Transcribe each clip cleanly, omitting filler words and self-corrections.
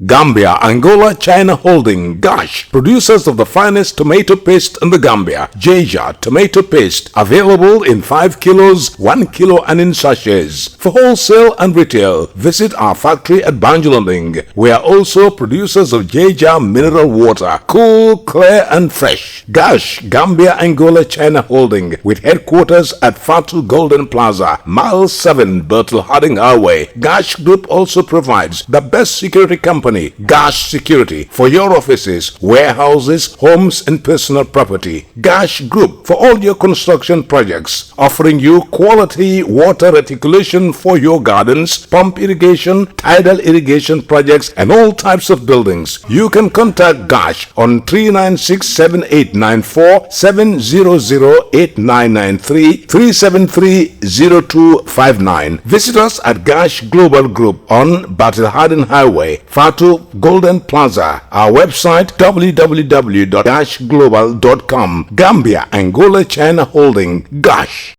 Gambia, Angola, China Holding, Gash, producers of the finest tomato paste in the Gambia. Jaja tomato paste, available in 5 kilos, 1 kilo and in sachets. For wholesale and retail, visit our factory at Banjulanding. We are also producers of Jaja mineral water, cool, clear and fresh. Gash, Gambia, Angola, China Holding, with headquarters at Fatu Golden Plaza, Mile 7, Bertel Harding Highway. Gash Group also provides the best security company, Gash Security, for your offices, warehouses, homes and personal property. Gash Group for all your construction projects, offering you quality water reticulation for your gardens, pump irrigation, tidal irrigation projects and all types of buildings. You can contact Gash on 396-7894, 700-8993, 373-0259. Visit us at Gash Global Group on Battle Harden Highway, Fatu Golden Plaza. Our website www.gashglobal.com. Gambia, Angola, China Holding, Gash.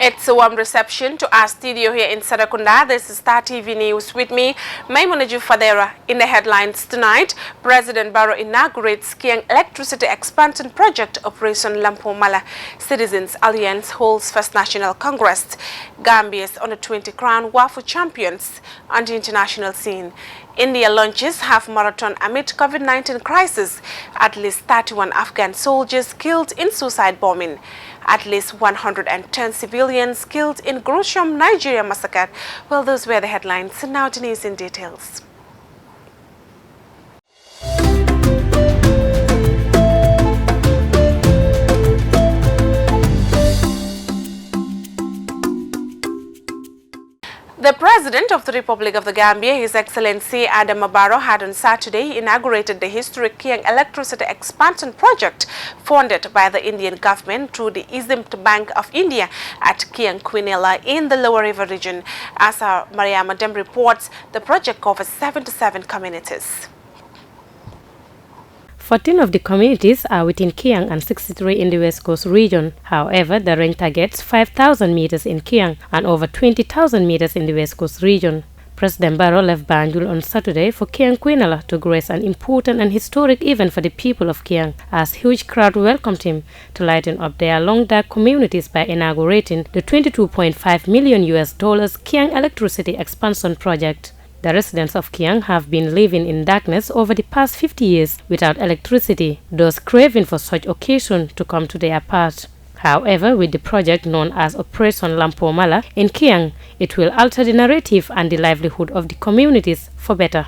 It's a warm reception to our studio here in Sarakunda. This is Star TV News with me, Maimuna Fadera. In the headlines tonight, President Barrow inaugurates KIANG electricity expansion project Operation LAMPOMALA. Citizens Alliance holds First National Congress. Gambia's under-20 crown Wafu champions on the international scene. India launches half-marathon amid COVID-19 crisis. At least 31 Afghan soldiers killed in suicide bombing. At least 110 civilians killed in gruesome Nigeria massacre. Well, those were the headlines. Now the news in details. The President of the Republic of the Gambia, His Excellency Adama Barrow, had on Saturday inaugurated the historic KIANG electricity expansion project funded by the Indian government through the Exim Bank of India at KIANG Quinella in the Lower River region. As our Mariama Dem reports, the project covers 77 communities. 14 of the communities are within KIANG and 63 in the West Coast region. However, the range targets 5,000 meters in KIANG and over 20,000 meters in the West Coast region. President Barrow left Banjul on Saturday for KIANG Quinella to grace an important and historic event for the people of KIANG, as huge crowd welcomed him to lighten up their long dark communities by inaugurating the $22.5 million KIANG electricity expansion project. The residents of KIANG have been living in darkness over the past 50 years without electricity, thus craving for such occasion to come to their part. However, with the project known as Operation LAMPOMALA in KIANG, it will alter the narrative and the livelihood of the communities for better.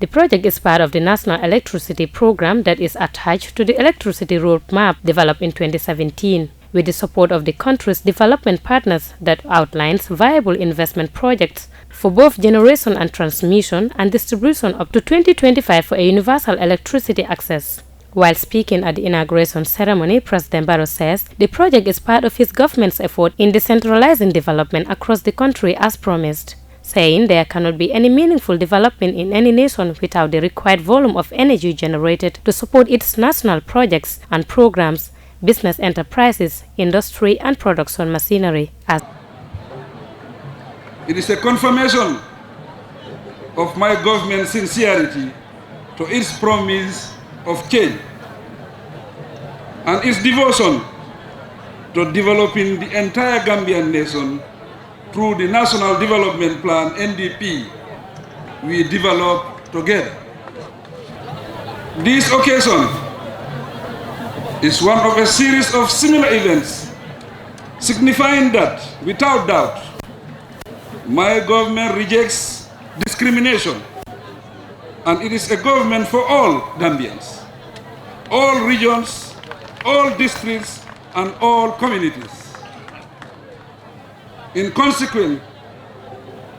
The project is part of the National Electricity Program that is attached to the Electricity Roadmap developed in 2017. With the support of the country's development partners that outlines viable investment projects for both generation and transmission and distribution up to 2025 for a universal electricity access. While speaking at the inauguration ceremony, President Barrow says the project is part of his government's effort in decentralizing development across the country as promised, saying there cannot be any meaningful development in any nation without the required volume of energy generated to support its national projects and programs, business enterprises, industry and production machinery. It is a confirmation of my government's sincerity to its promise of change and its devotion to developing the entire Gambian nation through the National Development Plan (NDP) we developed together. This occasion is one of a series of similar events, signifying that, without doubt, my government rejects discrimination, and it is a government for all Gambians, all regions, all districts, and all communities. In consequence,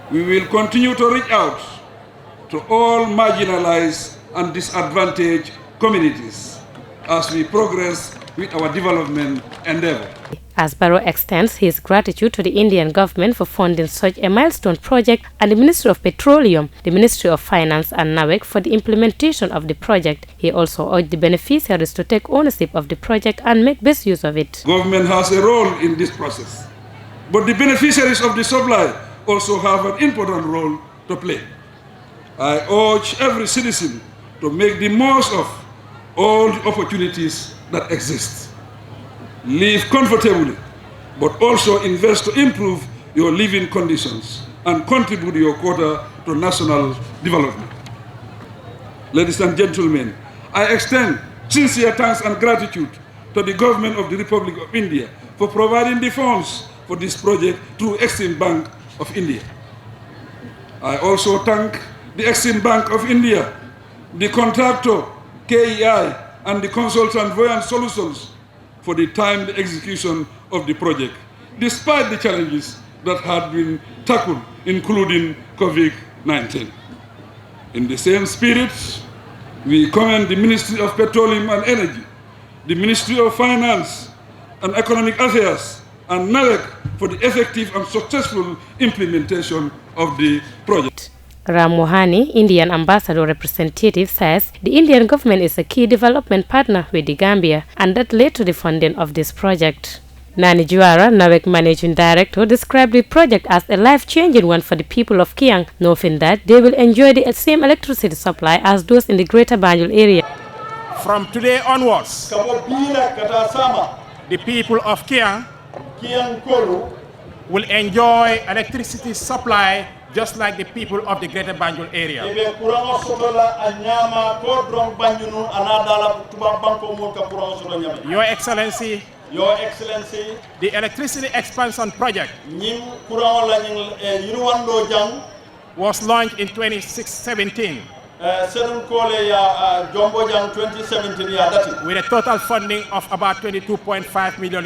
we will continue to reach out to all marginalized and disadvantaged communities as we progress with our development endeavor. As Barrow extends his gratitude to the Indian government for funding such a milestone project and the Ministry of Petroleum, the Ministry of Finance and NAWEC for the implementation of the project, he also urged the beneficiaries to take ownership of the project and make best use of it. Government has a role in this process, but the beneficiaries of the supply also have an important role to play. I urge every citizen to make the most of all the opportunities that exist. Live comfortably, but also invest to improve your living conditions and contribute your quota to national development. Ladies and gentlemen, I extend sincere thanks and gratitude to the government of the Republic of India for providing the funds for this project through Exim Bank of India. I also thank the Exim Bank of India, the contractor KEI, and the consultant Voyant Solutions for the timed execution of the project, despite the challenges that had been tackled, including COVID-19. In the same spirit, we commend the Ministry of Petroleum and Energy, the Ministry of Finance and Economic Affairs, and NAWEC for the effective and successful implementation of the project. Ram Mohani, Indian ambassador representative, says the Indian government is a key development partner with the Gambia, and that led to the funding of this project. Nani Juara, NAWEC managing director, described the project as a life-changing one for the people of Kiang, noting that they will enjoy the same electricity supply as those in the Greater Banjul area. From today onwards, the people of Kiang will enjoy electricity supply just like the people of the Greater Banjul area. Your Excellency, the electricity expansion project was launched in 2017 with a total funding of about $22.5 million.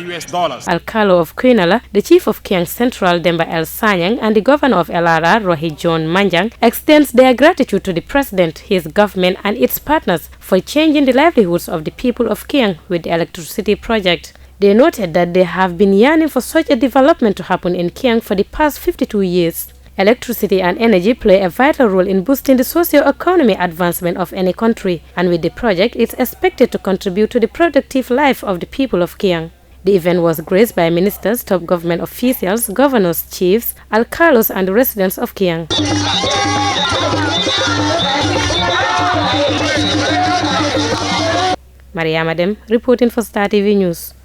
Alcalo of Quinala, the chief of Kiang Central Demba El Sanyang, and the governor of LRR Rohit John Manjang extends their gratitude to the president, his government and its partners for changing the livelihoods of the people of Kiang with the electricity project. They noted that they have been yearning for such a development to happen in Kiang for the past 52 years. Electricity and energy play a vital role in boosting the socio-economic advancement of any country, and with the project, it's expected to contribute to the productive life of the people of Kiang. The event was graced by ministers, top government officials, governors, chiefs, alcalos, and the residents of Kiang. Maria Madem, reporting for Star TV News.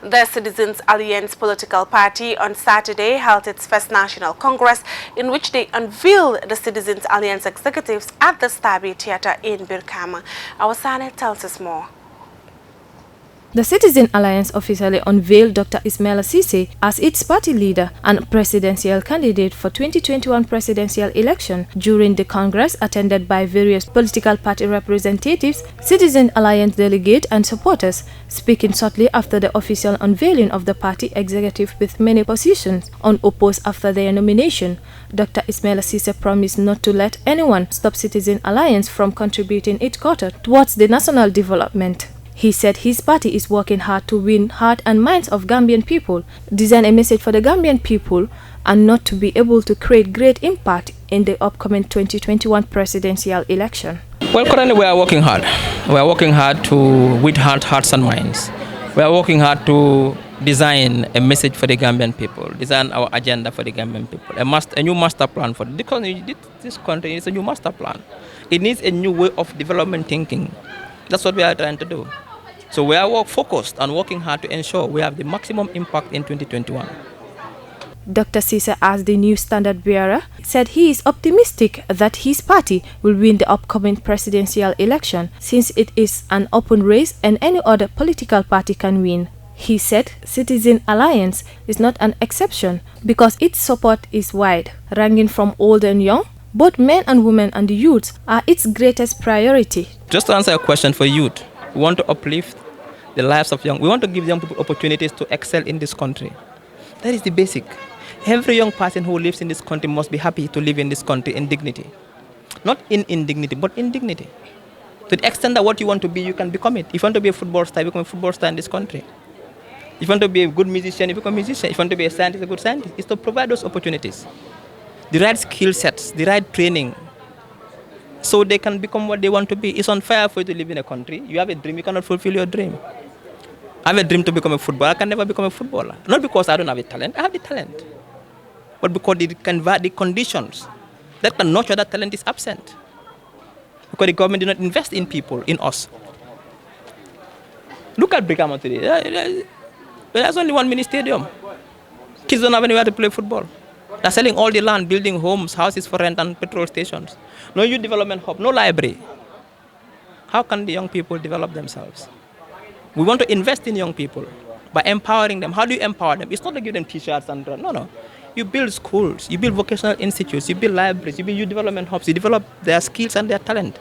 The Citizens Alliance political party on Saturday held its first national congress in which they unveiled the Citizens Alliance executives at the Stabi Theatre in Birkama. Our Sane tells us more. The Citizen Alliance officially unveiled Dr. Ismaila Ceesay as its party leader and presidential candidate for 2021 presidential election during the Congress attended by various political party representatives, Citizen Alliance delegates and supporters, speaking shortly after the official unveiling of the party executive with many positions unopposed after their nomination. Dr. Ismaila Ceesay promised not to let anyone stop Citizen Alliance from contributing its quota towards the national development. He said his party is working hard to win heart and minds of Gambian people, design a message for the Gambian people, and not to be able to create great impact in the upcoming 2021 presidential election. Well, currently we are working hard. We are working hard to win hearts and minds. We are working hard to design a message for the Gambian people, design our agenda for the Gambian people, a new master plan for this country. Is a new master plan. It needs a new way of development thinking. That's what we are trying to do. So we are focused on working hard to ensure we have the maximum impact in 2021. Dr. Ceesay, as the new standard bearer, said he is optimistic that his party will win the upcoming presidential election since it is an open race and any other political party can win. He said Citizen Alliance is not an exception because its support is wide, ranging from old and young. Both men and women and the youth are its greatest priority. Just to answer a question for youth, we want to uplift the lives of young. We want to give young people opportunities to excel in this country. That is the basic. Every young person who lives in this country must be happy to live in this country in dignity. Not in indignity, but in dignity. To the extent that what you want to be, you can become it. If you want to be a football star, you become a football star in this country. If you want to be a good musician, you become a musician. If you want to be a scientist, a good scientist. It's to provide those opportunities. The right skill sets, the right training, so they can become what they want to be. It's unfair for you to live in a country. You have a dream, you cannot fulfill your dream. I have a dream to become a footballer. I can never become a footballer. Not because I don't have a talent. I have the talent. But because the conditions that can nurture that talent is absent. Because the government did not invest in people, in us. Look at Brikama today. There's only one mini stadium. Kids don't have anywhere to play football. They're selling all the land, building homes, houses for rent, and petrol stations. No youth development hub, no library. How can the young people develop themselves? We want to invest in young people by empowering them. How do you empower them? It's not to give them t-shirts and no. You build schools, you build vocational institutes, you build libraries, you build youth development hubs, you develop their skills and their talent.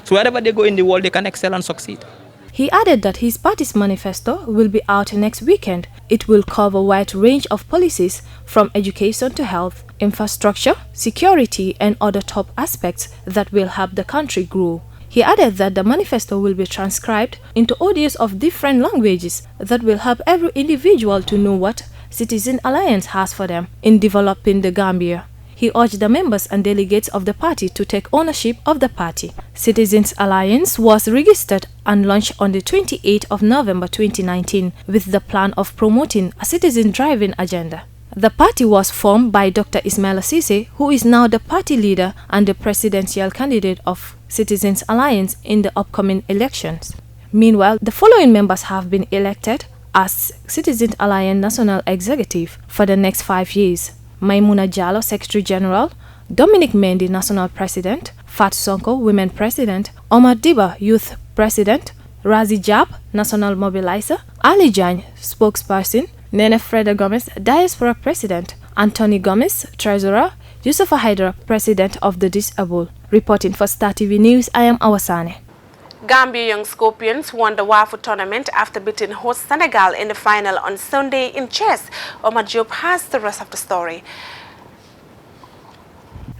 So wherever they go in the world, they can excel and succeed. He added that his party's manifesto will be out next weekend. It will cover a wide range of policies from education to health, infrastructure, security, and other top aspects that will help the country grow. He added that the manifesto will be transcribed into audios of different languages that will help every individual to know what Citizen Alliance has for them in developing the Gambia. He urged the members and delegates of the party to take ownership of the party. Citizens Alliance was registered and launched on the 28th of November 2019 with the plan of promoting a citizen-driven agenda. The party was formed by Dr. Ismaila Ceesay, who is now the party leader and the presidential candidate of Citizens Alliance in the upcoming elections. Meanwhile, the following members have been elected as Citizens Alliance National Executive for the next 5 years. Maimouna Jallow, Secretary General, Dominic Mendy, National President, Fat Sonko, Women President, Omar Diba, Youth President, Razi Jab, National Mobilizer, Ali Jan, Spokesperson, Nene Freda Gomez, Diaspora President, Anthony Gomez, Treasurer, Yusufa Hydra, President of the Disabled. Reporting for Star TV News, I am Awasane. Gambia Young Scorpions won the WAFU tournament after beating host Senegal in the final on Sunday in chess. Omar Diop has the rest of the story.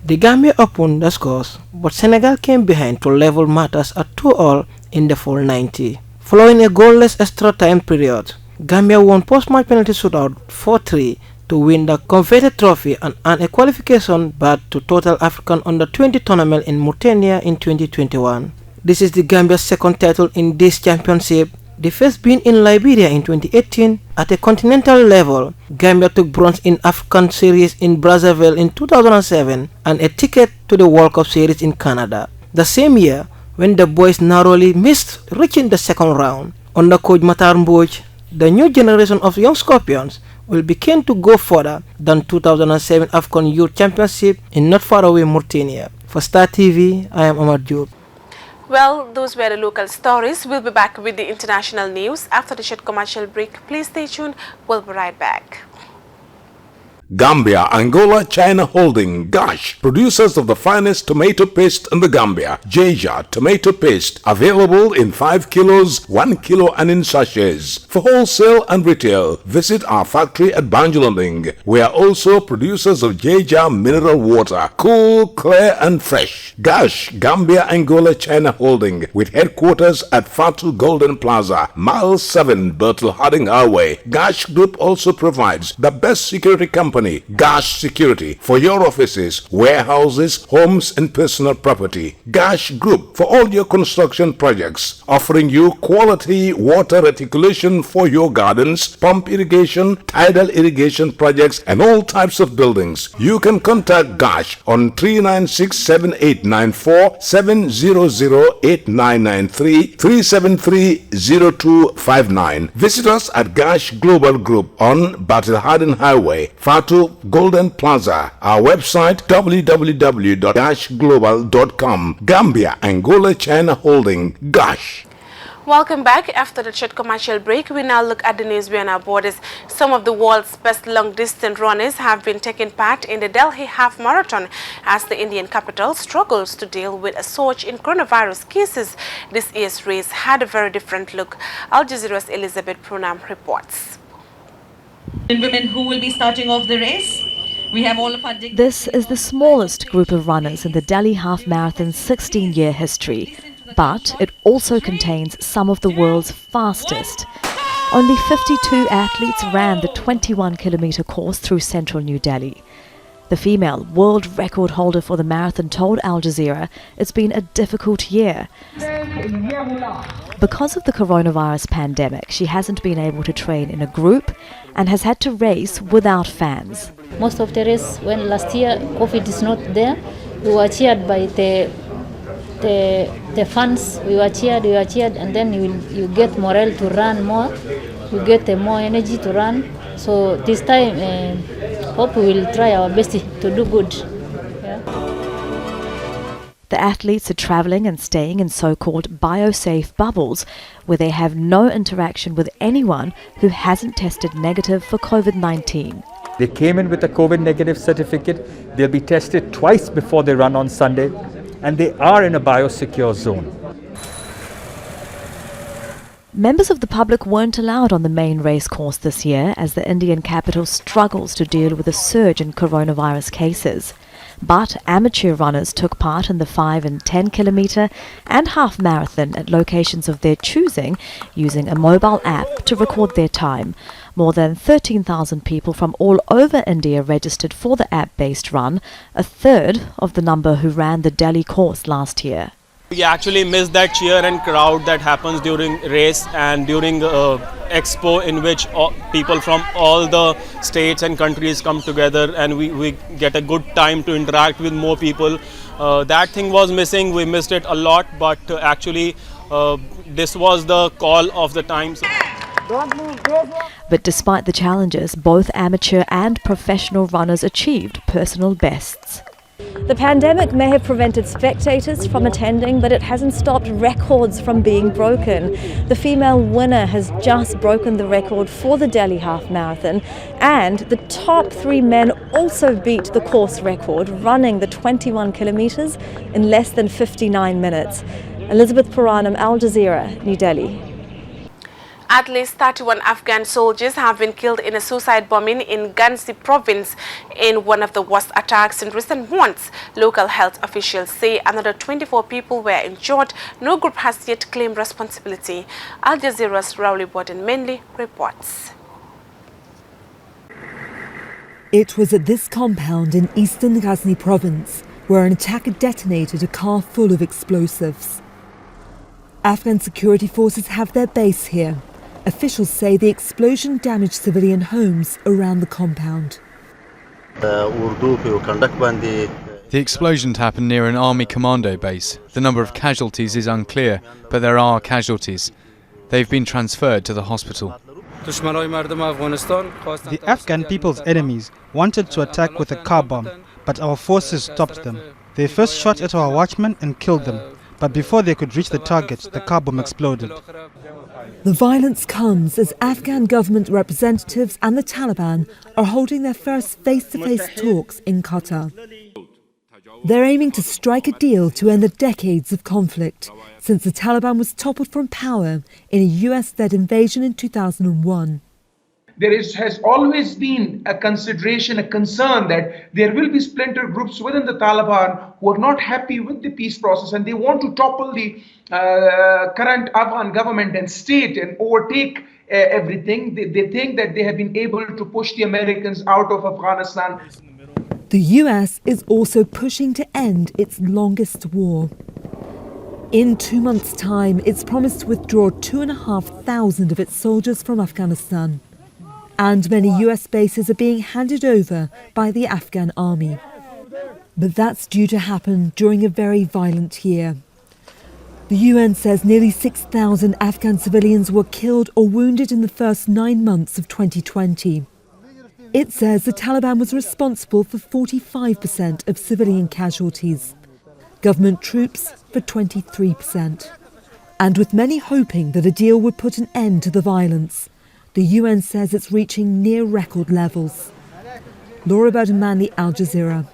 The Gambia opened the scores, but Senegal came behind to level matters at 2-all in the full 90. Following a goalless extra time period, Gambia won post-match penalty shootout 4-3 to win the coveted trophy and earn a qualification berth to Total African Under-20 tournament in Mauritania in 2021. This is the Gambia's second title in this championship, the first being in Liberia in 2018. At a continental level, Gambia took bronze in African Series in Brazzaville in 2007 and a ticket to the World Cup Series in Canada. The same year, when the boys narrowly missed reaching the second round. Under coach Matar Mboj, the new generation of young Scorpions will be keen to go further than 2007 African Youth Championship in not far away Mauritania. For Star TV, I am Omar Diop. Well, those were the local stories. We'll be back with the international news after the short commercial break. Please stay tuned. We'll be right back. Gambia, Angola, China Holding, Gosh, producers of the finest tomato paste in the Gambia. Jaja tomato paste, available in 5 kilos, 1 kilo and in sachets. For wholesale and retail, visit our factory at Banjulaling. We are also producers of Jaja mineral water, cool, clear and fresh. Gosh, Gambia, Angola, China Holding, with headquarters at Fatu Golden Plaza, Mile 7, Bertel Harding Highway. Gosh Group also provides the best security company, Gosh Security, for your offices, warehouses, homes and personal property. Gosh Group for all your construction projects, offering you quality water reticulation for your gardens, pump irrigation, tidal irrigation projects and all types of buildings. You can contact Gosh on 396-7894, 700-8993, 373-0259. Visit us at Gosh Global Group on Battle Harden Highway, Fatu Golden Plaza. Our website www.goshglobal.com. Gambia, Angola, China Holding, Gosh. Welcome back. After the short commercial break, we now look at the news beyond our borders. Some of the world's best long-distance runners have been taking part in the Delhi Half Marathon as the Indian capital struggles to deal with a surge in coronavirus cases. This year's race had a very different look. Al Jazeera's Elizabeth Prunam reports. And women who will be starting off the race. We have all of our... This is the smallest group of runners in the Delhi Half Marathon's 16-year history. but it also contains some of the world's fastest. Only 52 athletes ran the 21-kilometre course through central New Delhi. The female world record holder for the marathon told Al Jazeera it's been a difficult year. Because of the coronavirus pandemic, she hasn't been able to train in a group and has had to race without fans. Most of the race, when last year COVID is not there, we were cheered by the fans. We were cheered, and then you get morale to run more. You get more energy to run. So this time, hope we will try our best to do good. Yeah. The athletes are travelling and staying in so-called biosafe bubbles, where they have no interaction with anyone who hasn't tested negative for COVID-19. They came in with a COVID negative certificate. They'll be tested twice before they run on Sunday, and they are in a biosecure zone. Members of the public weren't allowed on the main race course this year as the Indian capital struggles to deal with a surge in coronavirus cases. But amateur runners took part in the 5 and 10 kilometre and half marathon at locations of their choosing, using a mobile app to record their time. More than 13,000 people from all over India registered for the app-based run, a third of the number who ran the Delhi course last year. We actually miss that cheer and crowd that happens during race and during expo, in which people from all the states and countries come together, and we get a good time to interact with more people. That thing was missing. We missed it a lot, but actually this was the call of the times. But despite the challenges, both amateur and professional runners achieved personal bests. The pandemic may have prevented spectators from attending, but it hasn't stopped records from being broken. The female winner has just broken the record for the Delhi Half Marathon, and the top 3 men also beat the course record, running the 21 kilometres in less than 59 minutes. Elizabeth Puranam, Al Jazeera, New Delhi. At least 31 Afghan soldiers have been killed in a suicide bombing in Ghazni province in one of the worst attacks in recent months. Local health officials say another 24 people were injured. No group has yet claimed responsibility. Al Jazeera's Rowley Borden mainly reports. It was at this compound in eastern Ghazni province where an attacker detonated a car full of explosives. Afghan security forces have their base here. Officials say the explosion damaged civilian homes around the compound. The explosion happened near an army commando base. The number of casualties is unclear, but there are casualties. They've been transferred to the hospital. The Afghan people's enemies wanted to attack with a car bomb, but our forces stopped them. They first shot at our watchmen and killed them. But before they could reach the target, the car bomb exploded. The violence comes as Afghan government representatives and the Taliban are holding their first face-to-face talks in Qatar. They're aiming to strike a deal to end the decades of conflict since the Taliban was toppled from power in a US-led invasion in 2001. There has always been a consideration, a concern that there will be splinter groups within the Taliban who are not happy with the peace process and they want to topple the current Afghan government and state and overtake everything. They think that they have been able to push the Americans out of Afghanistan. The US is also pushing to end its longest war. In 2 months' time, it's promised to withdraw 2,500 of its soldiers from Afghanistan. And many US bases are being handed over by the Afghan army. But that's due to happen during a very violent year. The UN says nearly 6,000 Afghan civilians were killed or wounded in the first 9 months of 2020. It says the Taliban was responsible for 45% of civilian casualties, government troops for 23%. And with many hoping that a deal would put an end to the violence, the UN says it's reaching near record levels. Laura Bowden-Manley, Al Jazeera.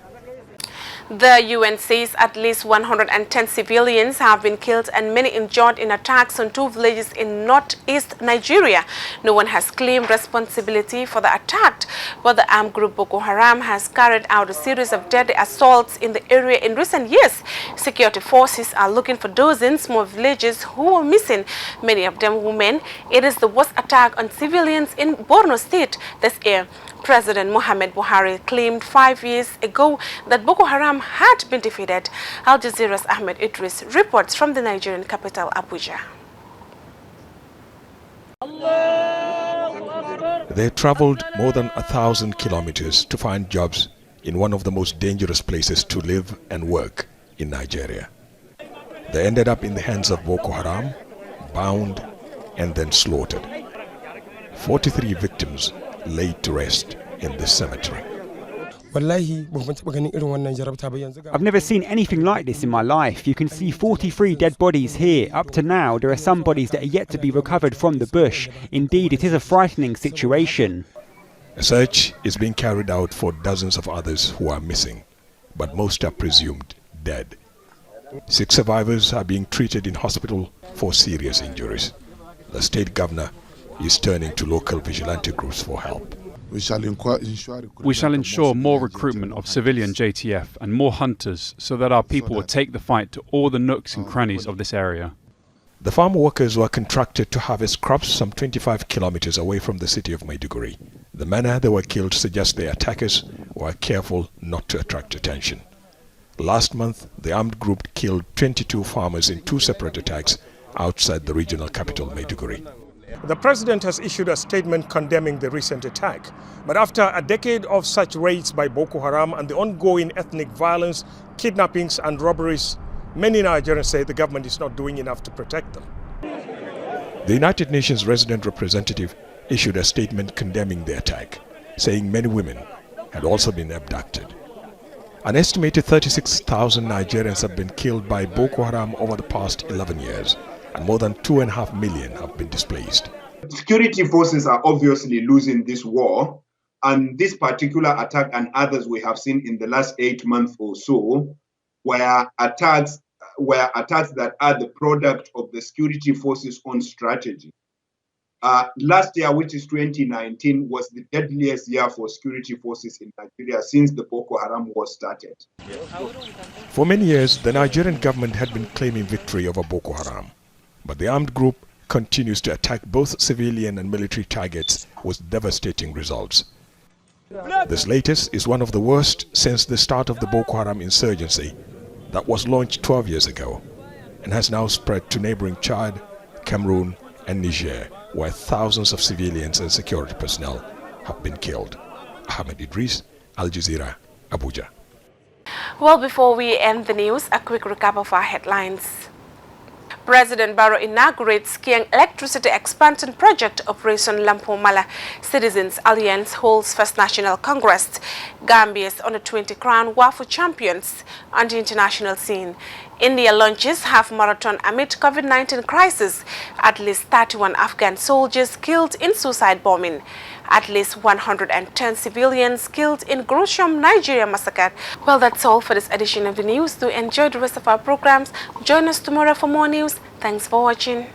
The UN says at least 110 civilians have been killed and many injured in attacks on 2 villages in northeast Nigeria. No one has claimed responsibility for the attack, but the armed group Boko Haram has carried out a series of deadly assaults in the area in recent years. Security forces are looking for dozens more villages who are missing, many of them women. It is the worst attack on civilians in Borno State this year. President Mohamed Buhari claimed 5 years ago that Boko Haram had been defeated. Al Jazeera's Ahmed Idris reports from the Nigerian capital, Abuja. They traveled more than 1,000 kilometers to find jobs in one of the most dangerous places to live and work in Nigeria. They ended up in the hands of Boko Haram, bound and then slaughtered. 43 victims laid to rest in this cemetery. I've never seen anything like this in my life. You can see 43 dead bodies here. Up to now, there are some bodies that are yet to be recovered from the bush. Indeed, it is a frightening situation. A search is being carried out for dozens of others who are missing, but most are presumed dead. 6 survivors are being treated in hospital for serious injuries. The state governor is turning to local vigilante groups for help. We shall ensure more recruitment of civilian JTF and more hunters so that our people will take the fight to all the nooks and crannies of this area. The farm workers were contracted to harvest crops some 25 kilometers away from the city of Maiduguri. The manner they were killed suggests the attackers were careful not to attract attention. Last month, the armed group killed 22 farmers in 2 separate attacks outside the regional capital, Maiduguri. The president has issued a statement condemning the recent attack. But after a decade of such raids by Boko Haram and the ongoing ethnic violence, kidnappings and robberies, many Nigerians say the government is not doing enough to protect them. The United Nations resident representative issued a statement condemning the attack, saying many women had also been abducted. An estimated 36,000 Nigerians have been killed by Boko Haram over the past 11 years. And more than 2.5 million have been displaced. Security forces are obviously losing this war, and this particular attack and others we have seen in the last 8 months or so were attacks that are the product of the security forces' own strategy. Last year, which is 2019, was the deadliest year for security forces in Nigeria since the Boko Haram war started. For many years, the Nigerian government had been claiming victory over Boko Haram. But the armed group continues to attack both civilian and military targets with devastating results. This latest is one of the worst since the start of the Boko Haram insurgency that was launched 12 years ago and has now spread to neighboring Chad, Cameroon and Niger, where thousands of civilians and security personnel have been killed. Ahmed Idris, Al Jazeera, Abuja. Well, before we end the news, a quick recap of our headlines. President Barrow inaugurates KIANG electricity expansion project Operation LAMPOMALA. Citizens Alliance holds First National Congress. Gambia's under-20 crown Wafu champions on the international scene. India launches half marathon amid COVID-19 crisis. At least 31 Afghan soldiers killed in suicide bombing. At least 110 civilians killed in Gruesome, Nigeria massacre. Well, that's all for this edition of the news. Do enjoy the rest of our programs. Join us tomorrow for more news. Thanks for watching.